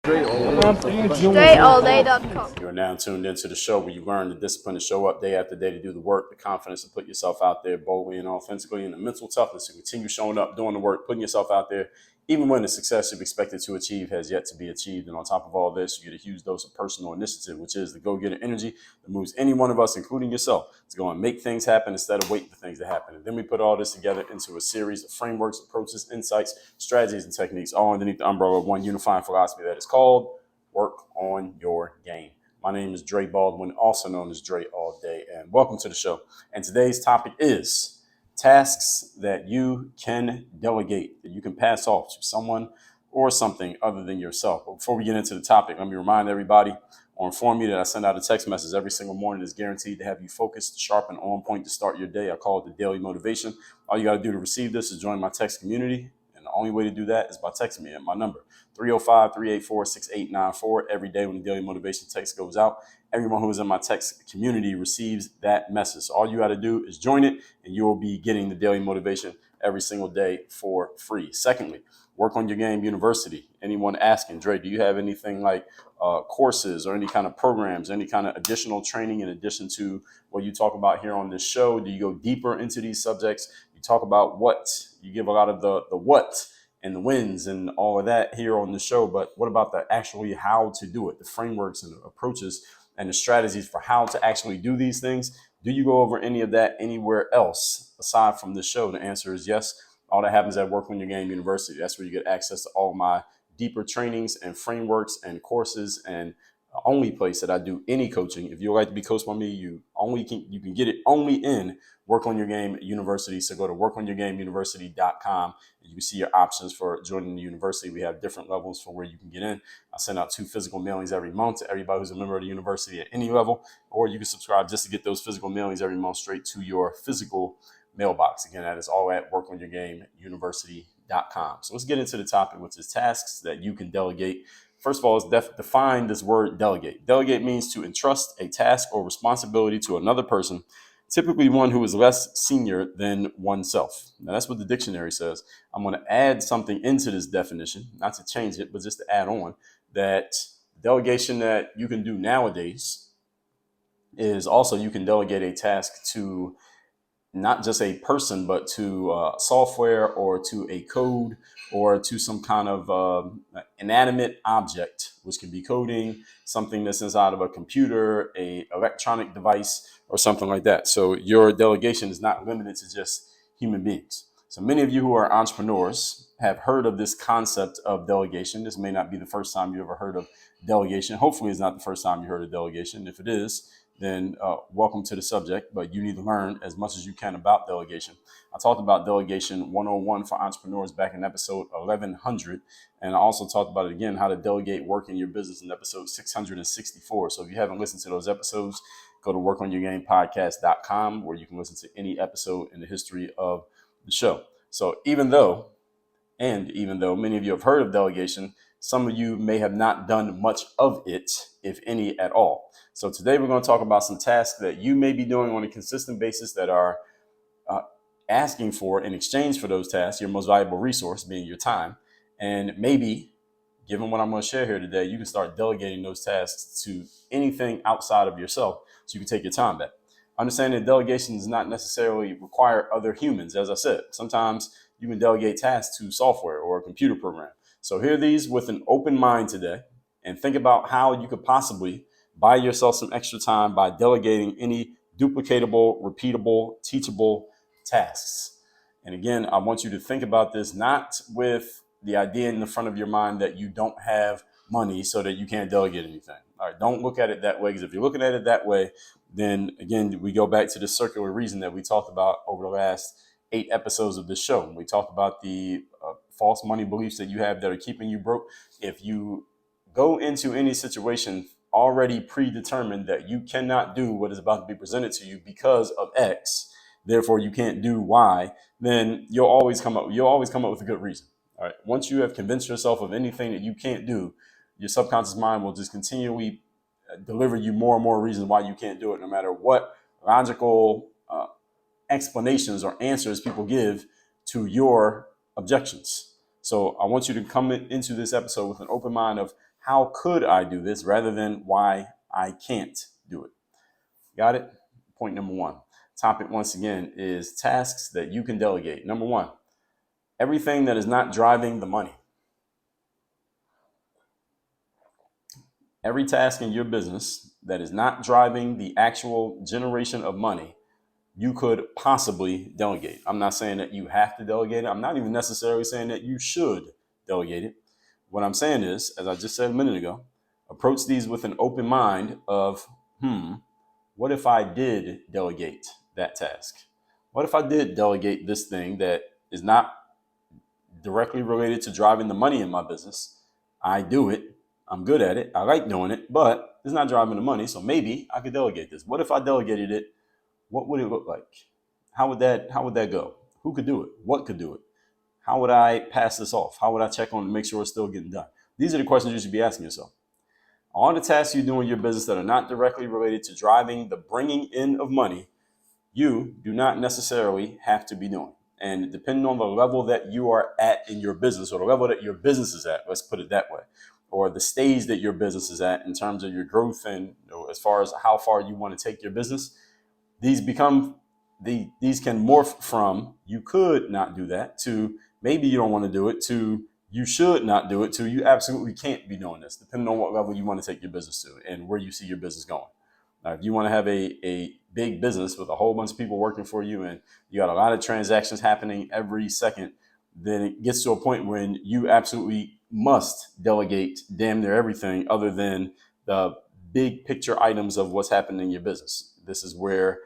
StrayAllDay.com. You are now tuned into the show where you learn the discipline to show up day after day to do the work, the confidence to put yourself out there boldly and authentically, and the mental toughness to continue showing up, doing the work, putting yourself out there, even when the success you've expected to achieve has yet to be achieved. And on top of all this, you get a huge dose of personal initiative, which is the go-getter energy that moves any one of us, including yourself, to go and make things happen instead of waiting for things to happen. And then we put all this together into a series of frameworks, approaches, insights, strategies, and techniques, all underneath the umbrella of one unifying philosophy that is called Work on Your Game. My name is Dre Baldwin, also known as Dre All Day, and welcome to the show. And today's topic is tasks that you can delegate, that you can pass off to someone or something other than yourself. But before we get into the topic, let me remind everybody or inform you that I send out a text message every single morning that's guaranteed to have you focused, sharp, and on point to start your day. I call it the Daily Motivation. All you got to do to receive this is join my text community. And the only way to do that is by texting me at my number, 305-384-6894. Every day when the Daily Motivation text goes out, everyone who is in my text community receives that message. So all you got to do is join it, and you will be getting the Daily Motivation every single day for free. Secondly, Work on Your Game University. Anyone asking, Dre, do you have anything like courses or any kind of programs, any kind of additional training in addition to what you talk about here on this show? Do you go deeper into these subjects? You talk about what, you give a lot of the what and the wins and all of that here on the show, but what about the actually how to do it, the frameworks and the approaches and the strategies for how to actually do these things? Do you go over any of that anywhere else aside from this show? The answer is yes. All that happens at Work on Your Game University. That's where you get access to all my deeper trainings and frameworks and courses, and the only place that I do any coaching. If you would like to be coached by me, you can get it only in Work on Your Game University. So go to workonyourgameuniversity.com and you can see your options for joining the university. We have different levels for where you can get in. I send out 2 physical mailings every month to everybody who's a member of the university at any level, or you can subscribe just to get those physical mailings every month straight to your physical mailbox. Again, that is all at workonyourgameuniversity.com. So let's get into the topic, which is tasks that you can delegate. First of all, let's define this word delegate. Delegate means to entrust a task or responsibility to another person, typically one who is less senior than oneself. Now, that's what the dictionary says. I'm going to add something into this definition, not to change it, but just to add on that delegation that you can do nowadays is also you can delegate a task to not just a person, but to software or to a code or to some kind of inanimate object, which can be coding, something that's inside of a computer, a electronic device, or something like that. So your delegation is not limited to just human beings. So many of you who are entrepreneurs have heard of this concept of delegation. This may not be the first time you ever heard of delegation. Hopefully it's not the first time you heard of delegation. If it is, then welcome to the subject, but you need to learn as much as you can about delegation. I talked about Delegation 101 for entrepreneurs back in episode 1100. And I also talked about it again, how to delegate work in your business in episode 664. So if you haven't listened to those episodes, go to workonyourgamepodcast.com where you can listen to any episode in the history of the show. So even though many of you have heard of delegation, some of you may have not done much of it, if any at all. So today we're going to talk about some tasks that you may be doing on a consistent basis that are asking for, in exchange for those tasks, your most valuable resource being your time. And maybe, given what I'm going to share here today, you can start delegating those tasks to anything outside of yourself so you can take your time back. Understand that delegation does not necessarily require other humans. As I said, sometimes you can delegate tasks to software or a computer program. So hear these with an open mind today and think about how you could possibly buy yourself some extra time by delegating any duplicatable, repeatable, teachable tasks. And again, I want you to think about this not with the idea in the front of your mind that you don't have money so that you can't delegate anything. All right, don't look at it that way, because if you're looking at it that way, then again, we go back to the circular reason that we talked about over the last 8 episodes of this show. We talked about the false money beliefs that you have that are keeping you broke. If you go into any situation already predetermined that you cannot do what is about to be presented to you because of X, therefore you can't do Y, then you'll always come up with a good reason. All right. Once you have convinced yourself of anything that you can't do, your subconscious mind will just continually deliver you more and more reasons why you can't do it, no matter what logical explanations or answers people give to your objections. So I want you to come into this episode with an open mind of how could I do this rather than why I can't do it. Got it? Point number one. Topic once again is tasks that you can delegate. Number one, everything that is not driving the money. Every task in your business that is not driving the actual generation of money, you could possibly delegate. I'm not saying that you have to delegate it. I'm not even necessarily saying that you should delegate it. What I'm saying is, as I just said a minute ago, approach these with an open mind of, what if I did delegate that task? What if I did delegate this thing that is not directly related to driving the money in my business? I do it. I'm good at it. I like doing it, but it's not driving the money. So maybe I could delegate this. What if I delegated it? What would it look like? How would that go? Who could do it? What could do it? How would I pass this off? How would I check on it to make sure it's still getting done? These are the questions you should be asking yourself. All the tasks you do in your business that are not directly related to driving the bringing in of money, you do not necessarily have to be doing. And depending on the level that you are at in your business, or the level that your business is at, let's put it that way, or the stage that your business is at in terms of your growth and as far as how far you want to take your business, these can morph from you could not do that to maybe you don't want to do it to you should not do it to you absolutely can't be doing this, depending on what level you want to take your business to and where you see your business going. Now, if you want to have a big business with a whole bunch of people working for you and you got a lot of transactions happening every second, then it gets to a point when you absolutely must delegate damn near everything other than the big picture items of what's happening in your business. This is where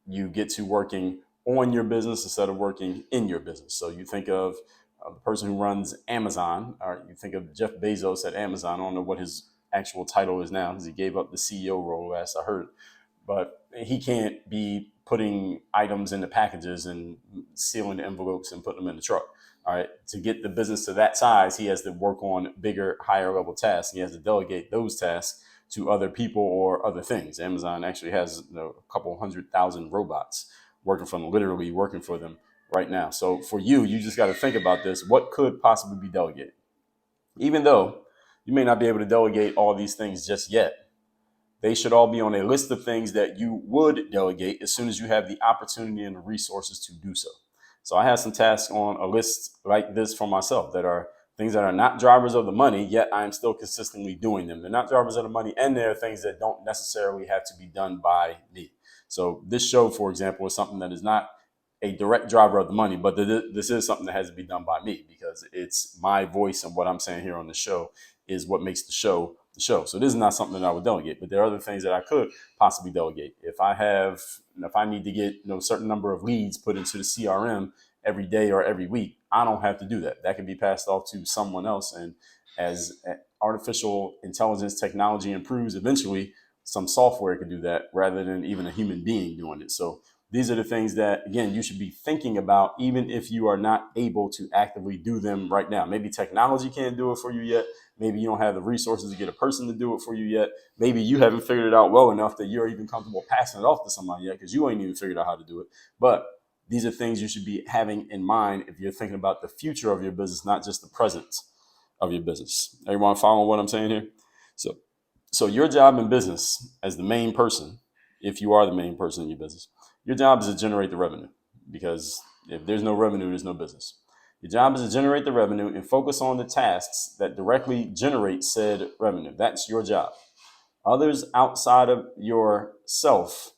you get to working on your business instead of working in your business. So you think of the person who runs Amazon, or you think of Jeff Bezos at Amazon. I don't know what his actual title is now because he gave up the CEO role last I heard, but he can't be putting items into packages and sealing the envelopes and putting them in the truck. All right. To get the business to that size, he has to work on bigger, higher level tasks. He has to delegate those tasks to other people or other things. Amazon actually has a couple 100,000 robots literally working for them right now. So for you just got to think about this. What could possibly be delegated? Even though you may not be able to delegate all these things just yet, they should all be on a list of things that you would delegate as soon as you have the opportunity and the resources to do so. So I have some tasks on a list like this for myself that are things that are not drivers of the money, yet I am still consistently doing them. They're not drivers of the money, and they're things that don't necessarily have to be done by me. So this show, for example, is something that is not a direct driver of the money, but this is something that has to be done by me because it's my voice and what I'm saying here on the show is what makes the show the show. So this is not something that I would delegate, but there are other things that I could possibly delegate. If I need to get a certain number of leads put into the CRM every day or every week, I don't have to do that. That can be passed off to someone else. And as artificial intelligence technology improves, eventually some software could do that rather than even a human being doing it. So these are the things that, again, you should be thinking about, even if you are not able to actively do them right now. Maybe technology can't do it for you yet. Maybe you don't have the resources to get a person to do it for you yet. Maybe you haven't figured it out well enough that you're even comfortable passing it off to somebody yet because you ain't even figured out how to do it. But these are things you should be having in mind if you're thinking about the future of your business, not just the present of your business. Everyone following what I'm saying here? So your job in business as the main person, if you are the main person in your business, your job is to generate the revenue, because if there's no revenue, there's no business. Your job is to generate the revenue and focus on the tasks that directly generate said revenue. That's your job. Others outside of yourself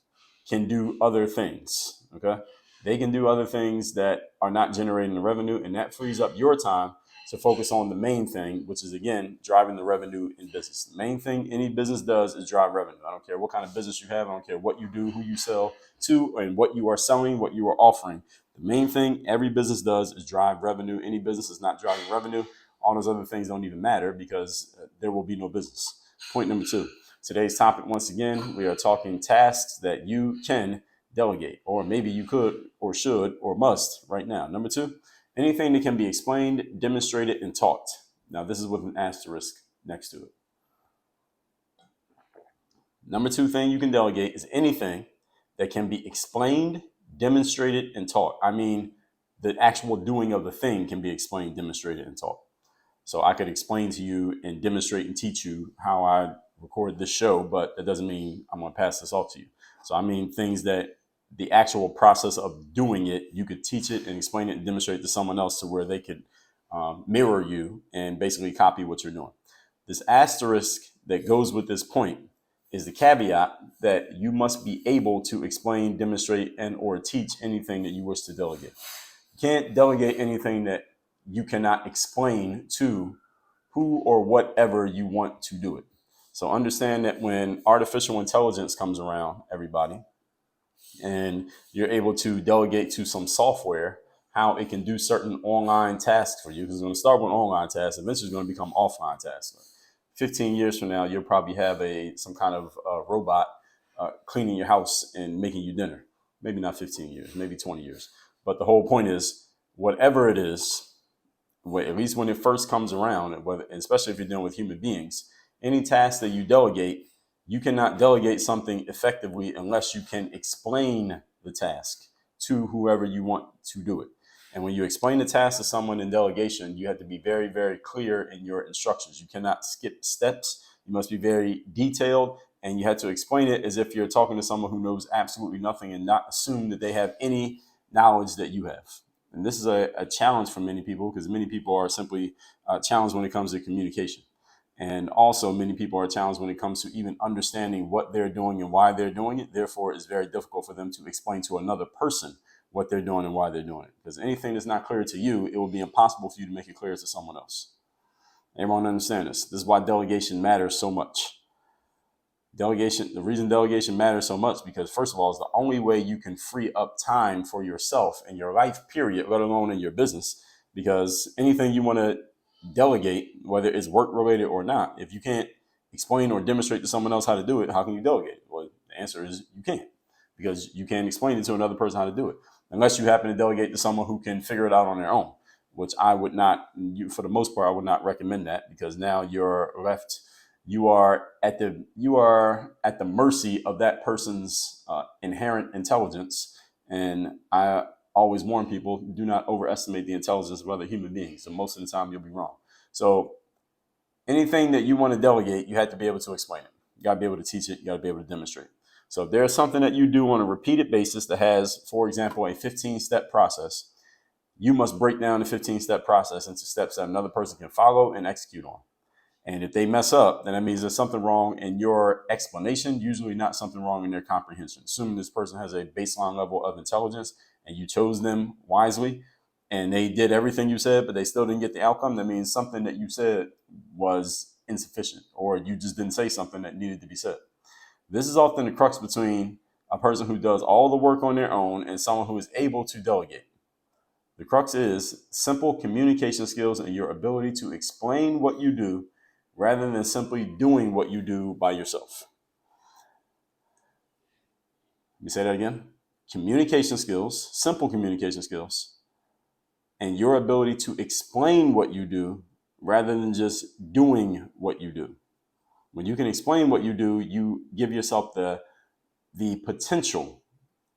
can do other things. Okay. They can do other things that are not generating the revenue, and that frees up your time to focus on the main thing, which is, again, driving the revenue in business. The main thing any business does is drive revenue. I don't care what kind of business you have. I don't care what you do, who you sell to, and what you are selling, what you are offering. The main thing every business does is drive revenue. Any business is not driving revenue. All those other things don't even matter because there will be no business. Point number 2. Today's topic, once again, we are talking tasks that you can delegate, or maybe you could or should or must right now. Number 2, anything that can be explained, demonstrated, and taught. Now, this is with an asterisk next to it. Number 2 thing you can delegate is anything that can be explained, demonstrated, and taught. I mean, the actual doing of the thing can be explained, demonstrated, and taught. So I could explain to you and demonstrate and teach you how I record this show, but that doesn't mean I'm going to pass this off to you. So I mean things that the actual process of doing it, you could teach it and explain it and demonstrate to someone else to where they could mirror you and basically copy what you're doing. This asterisk that goes with this point is the caveat that you must be able to explain, demonstrate, and or teach anything that you wish to delegate. You can't delegate anything that you cannot explain to who or whatever you want to do it. So understand that when artificial intelligence comes around, everybody, and you're able to delegate to some software how it can do certain online tasks for you, because it's going to start with online tasks, eventually it's going to become offline tasks. 15 years from now, you'll probably have some kind of robot cleaning your house and making you dinner. Maybe not 15 years, maybe 20 years. But the whole point is, whatever it is, at least when it first comes around, especially if you're dealing with human beings, any task that you delegate, you cannot delegate something effectively unless you can explain the task to whoever you want to do it. And when you explain the task to someone in delegation, you have to be very, very clear in your instructions. You cannot skip steps. You must be very detailed, and you have to explain it as if you're talking to someone who knows absolutely nothing and not assume that they have any knowledge that you have. And this is a challenge for many people, because many people are simply challenged when it comes to communication. And also many people are challenged when it comes to even understanding what they're doing and why they're doing it. Therefore, it's very difficult for them to explain to another person what they're doing and why they're doing it. Because anything that's not clear to you, it will be impossible for you to make it clear to someone else. Everyone understand this. This is why delegation matters so much. Delegation, the reason delegation matters so much, because first of all, it's the only way you can free up time for yourself in your life, period, let alone in your business. Because anything you want to delegate, whether it's work related or not, if you can't explain or demonstrate to someone else how to do it, how can you delegate it? Well, the answer is you can't, because you can't explain it to another person how to do it, unless you happen to delegate to someone who can figure it out on their own, which I would not, for the most part, I would not recommend that, because now you're left, you are at the mercy of that person's inherent intelligence. And I always warn people, do not overestimate the intelligence of other human beings. So most of the time you'll be wrong. So anything that you want to delegate, you have to be able to explain it. You got to be able to teach it. You got to be able to demonstrate. So if there's something that you do on a repeated basis that has, for example, a 15-step process, you must break down the 15-step process into steps that another person can follow and execute on. And if they mess up, then that means there's something wrong in your explanation, usually not something wrong in their comprehension. Assuming this person has a baseline level of intelligence and you chose them wisely and they did everything you said, but they still didn't get the outcome, that means something that you said was insufficient, or you just didn't say something that needed to be said. This is often the crux between a person who does all the work on their own and someone who is able to delegate. The crux is simple communication skills and your ability to explain what you do rather than simply doing what you do by yourself. Let me say that again. Communication skills, simple communication skills, and your ability to explain what you do rather than just doing what you do. When you can explain what you do, you give yourself the potential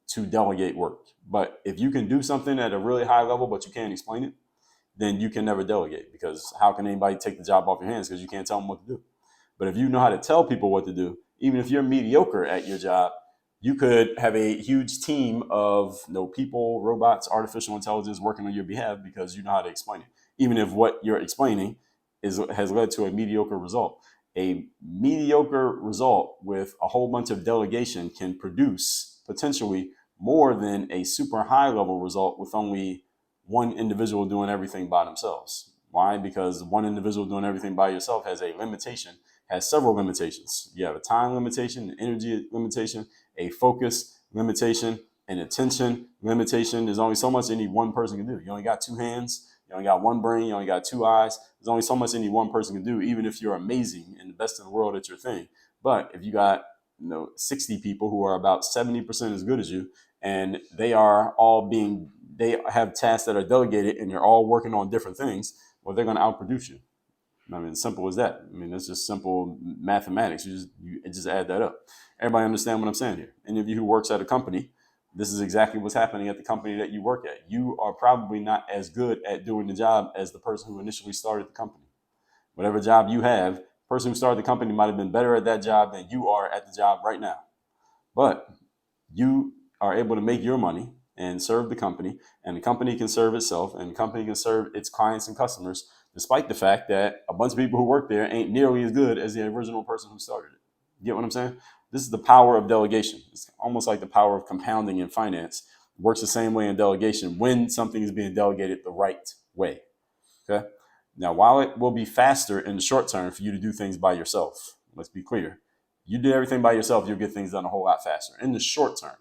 to delegate work. But if you can do something at a really high level, but you can't explain it, then you can never delegate, because how can anybody take the job off your hands, because you can't tell them what to do. But if you know how to tell people what to do, even if you're mediocre at your job, you could have a huge team of people, robots, artificial intelligence working on your behalf, because you know how to explain it. Even if what you're explaining has led to a mediocre result. A mediocre result with a whole bunch of delegation can produce potentially more than a super high level result with only one individual doing everything by themselves. Why? Because one individual doing everything by yourself has several limitations. You have a time limitation, an energy limitation, a focus limitation, an attention limitation. There's only so much any one person can do. You only got two hands, you only got one brain, you only got two eyes. There's only so much any one person can do, even if you're amazing and the best in the world at your thing. But if you got 60 people who are about 70% as good as you, and they have tasks that are delegated and you're all working on different things, well, they're going to outproduce you. I mean, simple as that. I mean, it's just simple mathematics. You just add that up. Everybody understand what I'm saying here? Any of you who works at a company, this is exactly what's happening at the company that you work at. You are probably not as good at doing the job as the person who initially started the company. Whatever job you have, the person who started the company might have been better at that job than you are at the job right now. But you are able to make your money and serve the company, and the company can serve itself, and the company can serve its clients and customers, despite the fact that a bunch of people who work there ain't nearly as good as the original person who started it. You get what I'm saying? This is the power of delegation. It's almost like the power of compounding in finance. It works the same way in delegation when something is being delegated the right way. Okay. Now, while it will be faster in the short term for you to do things by yourself, let's be clear. You do everything by yourself, you'll get things done a whole lot faster in the short term.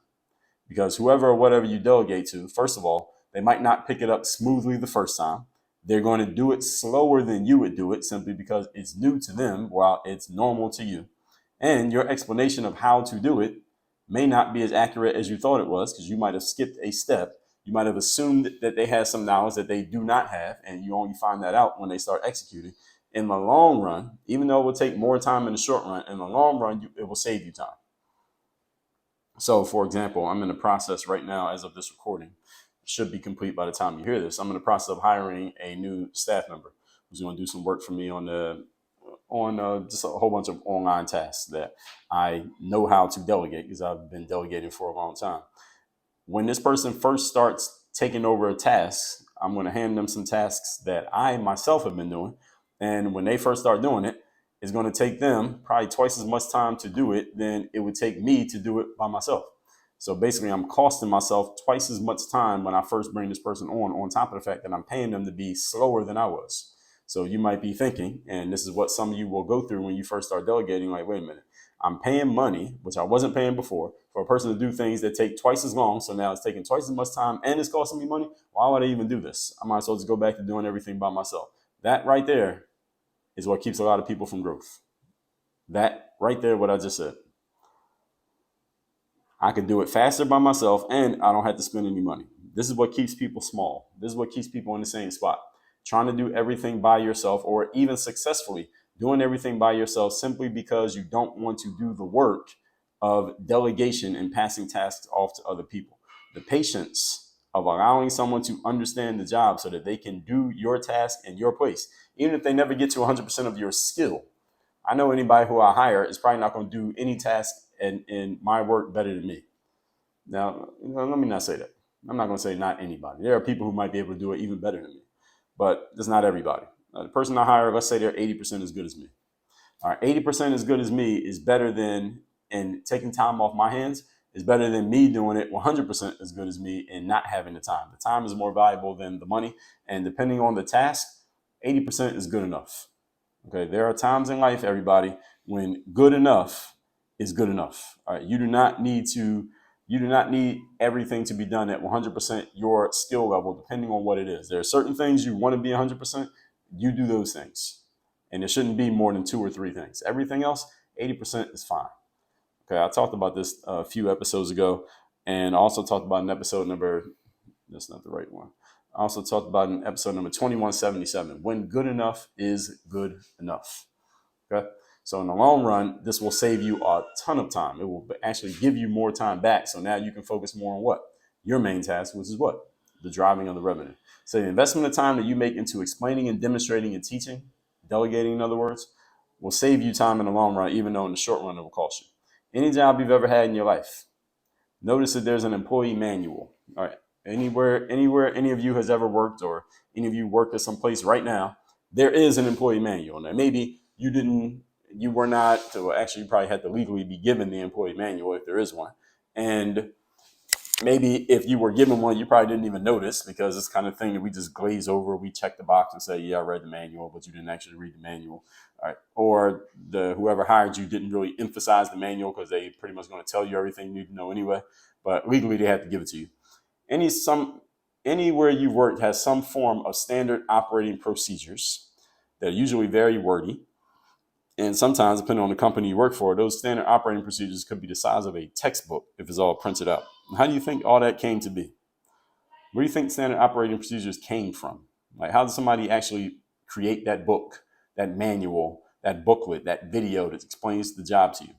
Because whoever or whatever you delegate to, first of all, they might not pick it up smoothly the first time. They're going to do it slower than you would do it simply because it's new to them while it's normal to you. And your explanation of how to do it may not be as accurate as you thought it was because you might have skipped a step. You might have assumed that they have some knowledge that they do not have, and you only find that out when they start executing. In the long run, even though it will take more time in the short run, in the long run, it will save you time. So, for example, I'm in the process right now, as of this recording, should be complete by the time you hear this. I'm in the process of hiring a new staff member who's going to do some work for me on just a whole bunch of online tasks that I know how to delegate because I've been delegating for a long time. When this person first starts taking over a task, I'm going to hand them some tasks that I myself have been doing. And when they first start doing it, it's going to take them probably twice as much time to do it than it would take me to do it by myself. So basically, I'm costing myself twice as much time when I first bring this person on top of the fact that I'm paying them to be slower than I was. So you might be thinking, and this is what some of you will go through when you first start delegating, like, wait a minute, I'm paying money, which I wasn't paying before, for a person to do things that take twice as long. So now it's taking twice as much time and it's costing me money. Why would I even do this? I might as well just go back to doing everything by myself. That right there is what keeps a lot of people from growth. That right there, what I just said. I can do it faster by myself and I don't have to spend any money. This is what keeps people small. This is what keeps people in the same spot. Trying to do everything by yourself, or even successfully doing everything by yourself simply because you don't want to do the work of delegation and passing tasks off to other people. The patience of allowing someone to understand the job so that they can do your task in your place, even if they never get to 100% of your skill. I know anybody who I hire is probably not going to do any task in my work better than me. Now, let me not say that. I'm not going to say not anybody. There are people who might be able to do it even better than me, but that's not everybody. The person I hire, let's say they're 80% as good as me. All right, 80% as good as me is better than, and taking time off my hands is better than me doing it 100% as good as me and not having the time. The time is more valuable than the money, and depending on the task, 80% is good enough. Okay, there are times in life, everybody, when good enough is good enough. All right, you do not need everything to be done at 100% your skill level, depending on what it is. There are certain things you want to be 100%. You do those things, and it shouldn't be more than 2 or 3 things. Everything else, 80% is fine. Okay, I talked about this a few episodes ago, and I also talked about an episode number. That's not the right one. I also talked about in episode number 2177, when good enough is good enough. Okay. So in the long run, this will save you a ton of time. It will actually give you more time back. So now you can focus more on what? Your main task, which is what? The driving of the revenue. So the investment of time that you make into explaining and demonstrating and teaching, delegating in other words, will save you time in the long run, even though in the short run it will cost you. Any job you've ever had in your life, notice that there's an employee manual. All right. Anywhere any of you has ever worked, or any of you work at some place right now, there is an employee manual. Now, maybe you were not, so actually you probably had to legally be given the employee manual if there is one. And maybe if you were given one, you probably didn't even notice, because it's kind of thing that we just glaze over. We check the box and say, yeah, I read the manual, but you didn't actually read the manual. All right. Or whoever hired you didn't really emphasize the manual because they pretty much going to tell you everything you need to know anyway. But legally, they have to give it to you. Anywhere you've worked has some form of standard operating procedures. They're usually very wordy. And sometimes, depending on the company you work for, those standard operating procedures could be the size of a textbook if it's all printed out. How do you think all that came to be? Where do you think standard operating procedures came from? Like, how did somebody actually create that book, that manual, that booklet, that video that explains the job to you?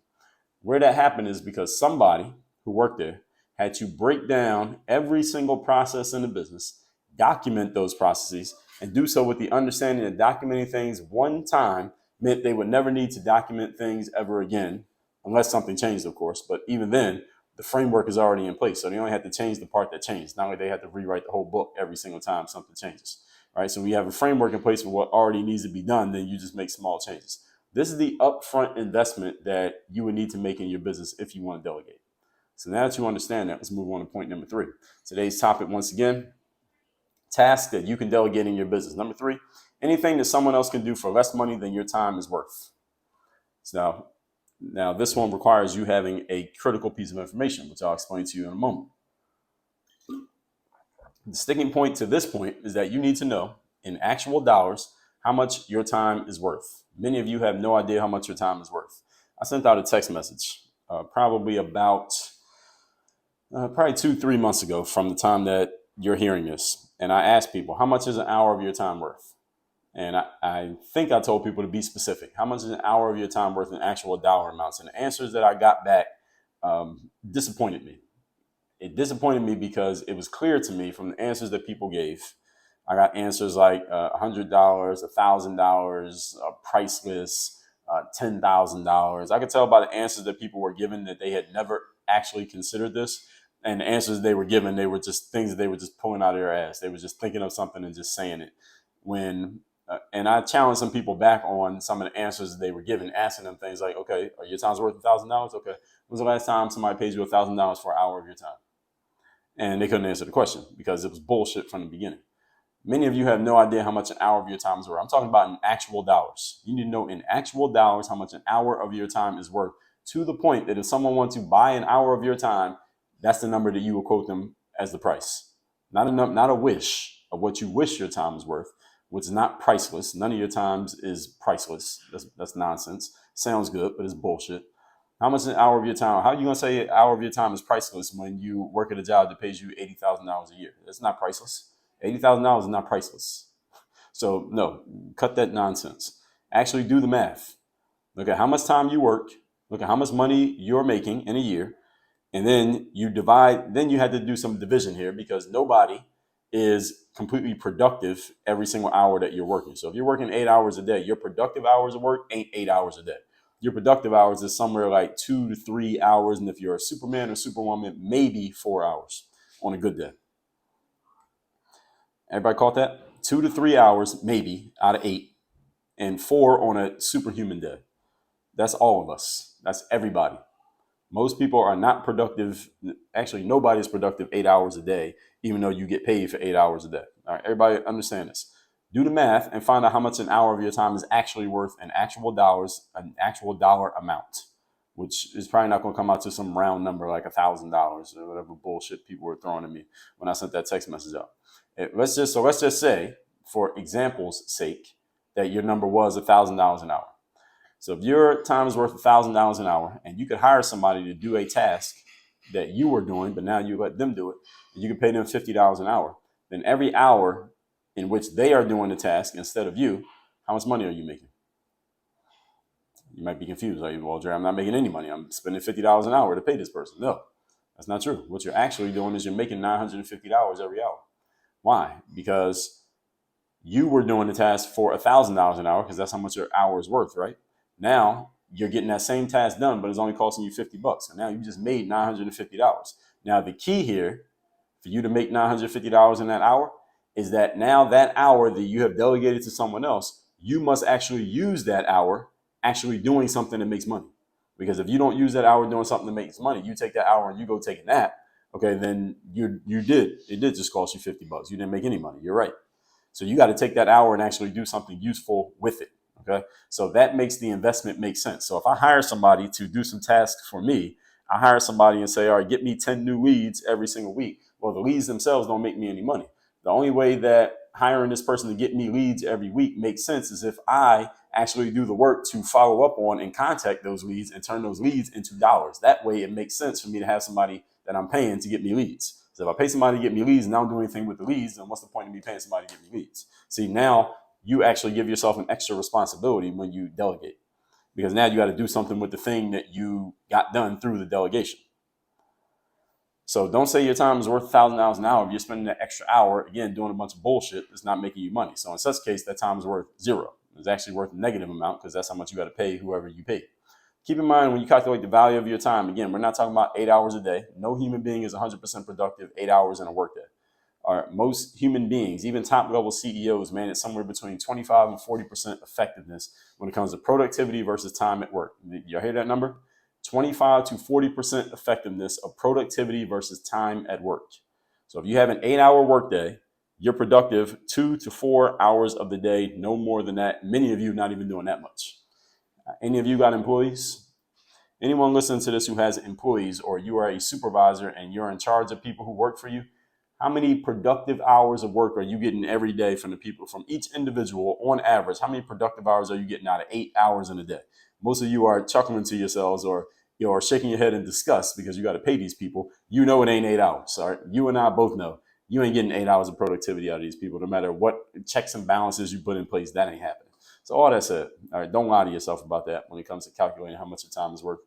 Where that happened is because somebody who worked there had to break down every single process in the business, document those processes, and do so with the understanding that documenting things one time meant they would never need to document things ever again, unless something changed, of course. But even then, the framework is already in place. So they only have to change the part that changed. Not like they have to rewrite the whole book every single time something changes, right? So we have a framework in place for what already needs to be done. Then you just make small changes. This is the upfront investment that you would need to make in your business if you want to delegate. So now that you understand that, let's move on to point number 3. Today's topic, once again, tasks that you can delegate in your business. Number 3, anything that someone else can do for less money than your time is worth. So now this one requires you having a critical piece of information, which I'll explain to you in a moment. The sticking point to this point is that you need to know in actual dollars how much your time is worth. Many of you have no idea how much your time is worth. I sent out a text message probably 2-3 months ago from the time that you're hearing this. And I asked people, how much is an hour of your time worth? And I think I told people to be specific. How much is an hour of your time worth in actual dollar amounts? And the answers that I got back disappointed me. It disappointed me because it was clear to me from the answers that people gave. I got answers like $100, $1,000, priceless, $10,000. I could tell by the answers that people were given that they had never actually considered this. And the answers they were given, they were just things that they were just pulling out of their ass. They were just thinking of something and just saying it. And I challenged some people back on some of the answers they were given, asking them things like, okay, are your time's worth $1,000? Okay. When was the last time somebody paid you $1,000 for an hour of your time? And they couldn't answer the question because it was bullshit from the beginning. Many of you have no idea how much an hour of your time is worth. I'm talking about in actual dollars. You need to know in actual dollars how much an hour of your time is worth, to the point that if someone wants to buy an hour of your time, that's the number that you will quote them as the price. Not a wish of what you wish your time is worth, which is not priceless. None of your times is priceless. That's nonsense. Sounds good, but it's bullshit. How much is an hour of your time? How are you going to say an hour of your time is priceless when you work at a job that pays you $80,000 a year? That's not priceless. $80,000 is not priceless. So no, cut that nonsense. Actually do the math. Look at how much time you work. Look at how much money you're making in a year. And then you divide, then you had to do some division here because nobody is completely productive every single hour that you're working. So if you're working 8 hours a day, your productive hours of work ain't 8 hours a day. Your productive hours is somewhere like 2 to 3 hours. And if you're a Superman or Superwoman, maybe 4 hours on a good day. Everybody caught that? 2 to 3 hours, maybe out of 8, and 4 on a superhuman day. That's all of us. That's everybody. Most people are not productive. Actually, nobody is productive 8 hours a day, even though you get paid for 8 hours a day. All right, everybody understand this. Do the math and find out how much an hour of your time is actually worth in actual dollars, an actual dollar amount, which is probably not going to come out to some round number like $1,000 or whatever bullshit people were throwing at me when I sent that text message out. Let's just say, for example's sake, that your number was $1,000 an hour. So if your time is worth $1,000 an hour and you could hire somebody to do a task that you were doing, but now you let them do it, and you could pay them $50 an hour, then every hour in which they are doing the task instead of you, how much money are you making? You might be confused. Like, well, Jerry, I'm not making any money. I'm spending $50 an hour to pay this person. No, that's not true. What you're actually doing is you're making $950 every hour. Why? Because you were doing the task for $1,000 an hour because that's how much your hour is worth, right? Now you're getting that same task done, but it's only costing you $50. And now you just made $950. Now the key here for you to make $950 in that hour is that now that hour that you have delegated to someone else, you must actually use that hour actually doing something that makes money. Because if you don't use that hour doing something that makes money, you take that hour and you go take a nap, okay, then it did just cost you $50. You didn't make any money. You're right. So you got to take that hour and actually do something useful with it. Okay. So that makes the investment make sense. So if I hire somebody to do some tasks for me, I hire somebody and say, all right, get me 10 new leads every single week. Well, the leads themselves don't make me any money. The only way that hiring this person to get me leads every week makes sense is if I actually do the work to follow up on and contact those leads and turn those leads into dollars. That way it makes sense for me to have somebody that I'm paying to get me leads. So if I pay somebody to get me leads and I don't do anything with the leads, then what's the point of me paying somebody to get me leads? See, now you actually give yourself an extra responsibility when you delegate, because now you got to do something with the thing that you got done through the delegation. So don't say your time is worth $1,000 an hour if you're spending that extra hour, again, doing a bunch of bullshit that's not making you money. So in such case, that time is worth zero. It's actually worth a negative amount because that's how much you got to pay whoever you pay. Keep in mind when you calculate the value of your time, again, we're not talking about 8 hours a day. No human being is 100% productive 8 hours in a workday. All right, most human beings, even top level CEOs, manage somewhere between 25 and 40% effectiveness when it comes to productivity versus time at work. You hear that number? 25 to 40% effectiveness of productivity versus time at work. So if you have an 8-hour workday, you're productive 2 to 4 hours of the day, no more than that. Many of you not even doing that much. Any of you got employees? Anyone listening to this who has employees, or you are a supervisor and you're in charge of people who work for you, how many productive hours of work are you getting every day from the people, from each individual on average? How many productive hours are you getting out of 8 hours in a day? Most of you are chuckling to yourselves or are shaking your head in disgust because you got to pay these people. You know it ain't 8 hours. All right? You and I both know you ain't getting 8 hours of productivity out of these people, no matter what checks and balances you put in place. That ain't happening. So all that said, all right, don't lie to yourself about that when it comes to calculating how much your time is worth.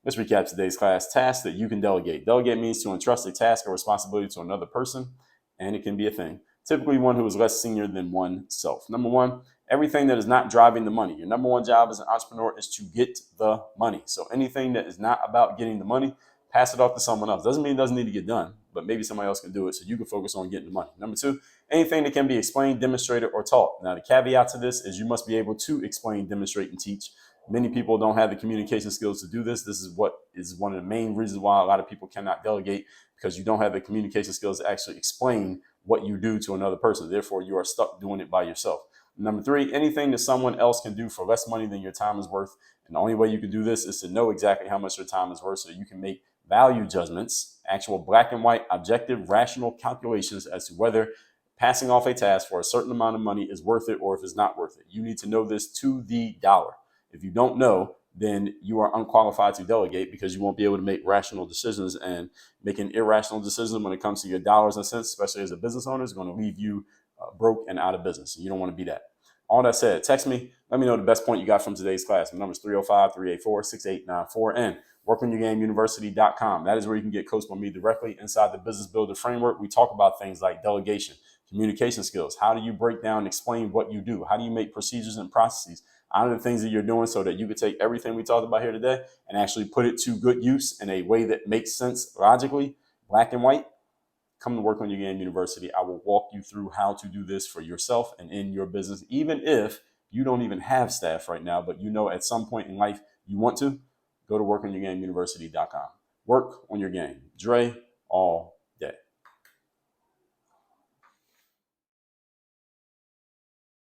Let's recap today's class. Tasks that you can delegate. Delegate means to entrust a task or responsibility to another person, and it can be a thing. Typically one who is less senior than oneself. Number one, everything that is not driving the money. Your number one job as an entrepreneur is to get the money. So anything that is not about getting the money, pass it off to someone else. Doesn't mean it doesn't need to get done, but maybe somebody else can do it so you can focus on getting the money. Number two, anything that can be explained, demonstrated, or taught. Now, the caveat to this is you must be able to explain, demonstrate, and teach. Many people don't have the communication skills to do this. This is what is one of the main reasons why a lot of people cannot delegate, because you don't have the communication skills to actually explain what you do to another person. Therefore, you are stuck doing it by yourself. Number three, anything that someone else can do for less money than your time is worth. And the only way you can do this is to know exactly how much your time is worth so you can make value judgments, actual black and white, objective, rational calculations as to whether passing off a task for a certain amount of money is worth it or if it's not worth it. You need to know this to the dollar. If you don't know, then you are unqualified to delegate because you won't be able to make rational decisions, and making irrational decisions when it comes to your dollars and cents, especially as a business owner, is going to leave you broke and out of business. You don't want to be that. All that said, text me. Let me know the best point you got from today's class. My number is 305-384-6894 and workonyourgameuniversity.com. That is where you can get coached by me directly inside the Business Builder framework. We talk about things like delegation, communication skills. How do you break down and explain what you do? How do you make procedures and processes out of the things that you're doing so that you could take everything we talked about here today and actually put it to good use in a way that makes sense logically, black and white? Come to Work on Your Game University. I will walk you through how to do this for yourself and in your business, even if you don't even have staff right now, but you know at some point in life you want to. Go to workonyourgameuniversity.com. Work on your game. Dre, all